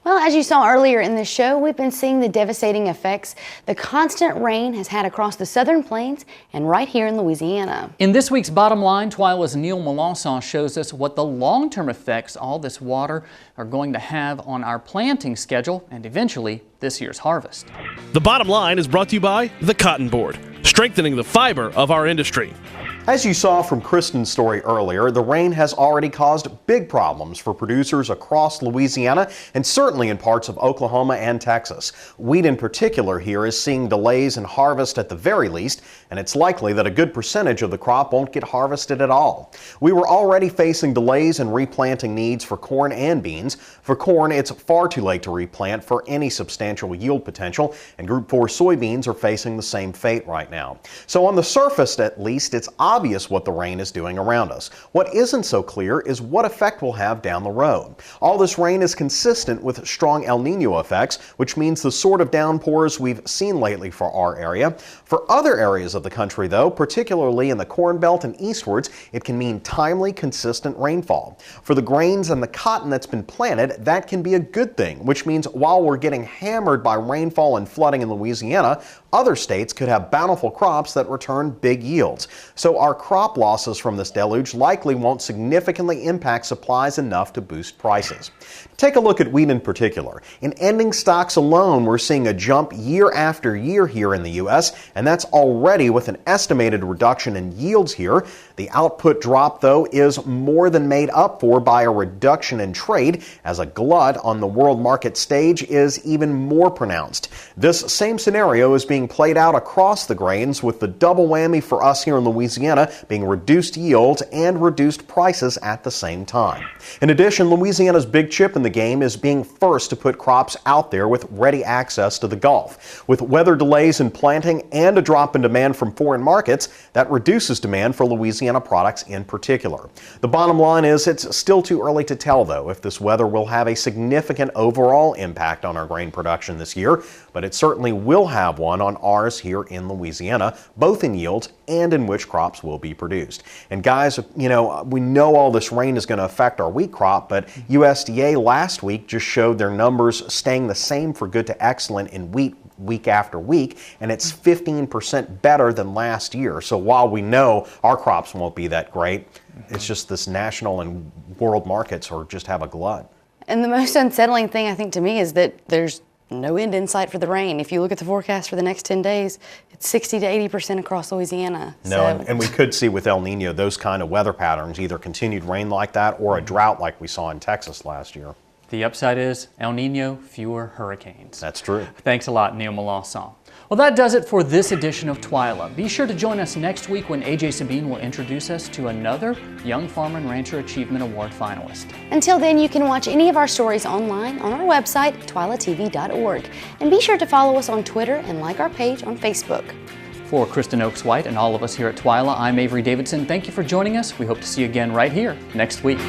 Well, as you saw earlier in the show, we've been seeing the devastating effects the constant rain has had across the southern plains and right here in Louisiana. In this week's Bottom Line, TWILA's Neil Melancon shows us what the long-term effects all this water are going to have on our planting schedule and eventually this year's harvest. The Bottom Line is brought to you by the Cotton Board, strengthening the fiber of our industry. As you saw from Kristen's story earlier, the rain has already caused big problems for producers across Louisiana and certainly in parts of Oklahoma and Texas. Wheat in particular here is seeing delays in harvest at the very least, and it's likely that a good percentage of the crop won't get harvested at all. We were already facing delays in replanting needs for corn and beans. For corn, it's far too late to replant for any substantial yield potential, and Group 4 soybeans are facing the same fate right now. So on the surface, at least, it's obvious what the rain is doing around us. What isn't so clear is what effect we'll have down the road. All this rain is consistent with strong El Niño effects, which means the sort of downpours we've seen lately for our area. For other areas of the country, though, particularly in the Corn Belt and eastwards, it can mean timely, consistent rainfall. For the grains and the cotton that's been planted, that can be a good thing, which means while we're getting hammered by rainfall and flooding in Louisiana, other states could have bountiful crops that return big yields. So our crop losses from this deluge likely won't significantly impact supplies enough to boost prices. Take a look at wheat in particular. In ending stocks alone, we're seeing a jump year after year here in the U.S., and that's already with an estimated reduction in yields here. The output drop, though, is more than made up for by a reduction in trade, as a glut on the world market stage is even more pronounced. This same scenario is being played out across the grains, with the double whammy for us here in Louisiana being reduced yields and reduced prices at the same time. In addition, Louisiana's big chip in the game is being first to put crops out there with ready access to the Gulf. With weather delays in planting and a drop in demand from foreign markets, that reduces demand for Louisiana products in particular. The bottom line is it's still too early to tell, though, if this weather will have a significant overall impact on our grain production this year, but it certainly will have one on ours here in Louisiana, both in yields and in which crops will be produced. And guys, we know all this rain is going to affect our wheat crop, but USDA last week just showed their numbers staying the same for good to excellent in wheat week after week, and it's 15% better than last year. So while we know our crops won't be that great, it's just this national and world markets are just have a glut. And the most unsettling thing, I think, to me is that there's no end in sight for the rain. If you look at the forecast for the next 10 days, it's 60 to 80% across Louisiana. No, and we could see with El Niño those kind of weather patterns, either continued rain like that or a drought like we saw in Texas last year. The upside is El Niño, fewer hurricanes. That's true. Thanks a lot, Neil Melancon. Well, that does it for this edition of TWILA. Be sure to join us next week when AJ Sabine will introduce us to another Young Farmer and Rancher Achievement Award finalist. Until then, you can watch any of our stories online on our website, twilatv.org. And be sure to follow us on Twitter and like our page on Facebook. For Kristen Oaks-White and all of us here at TWILA, I'm Avery Davidson. Thank you for joining us. We hope to see you again right here next week.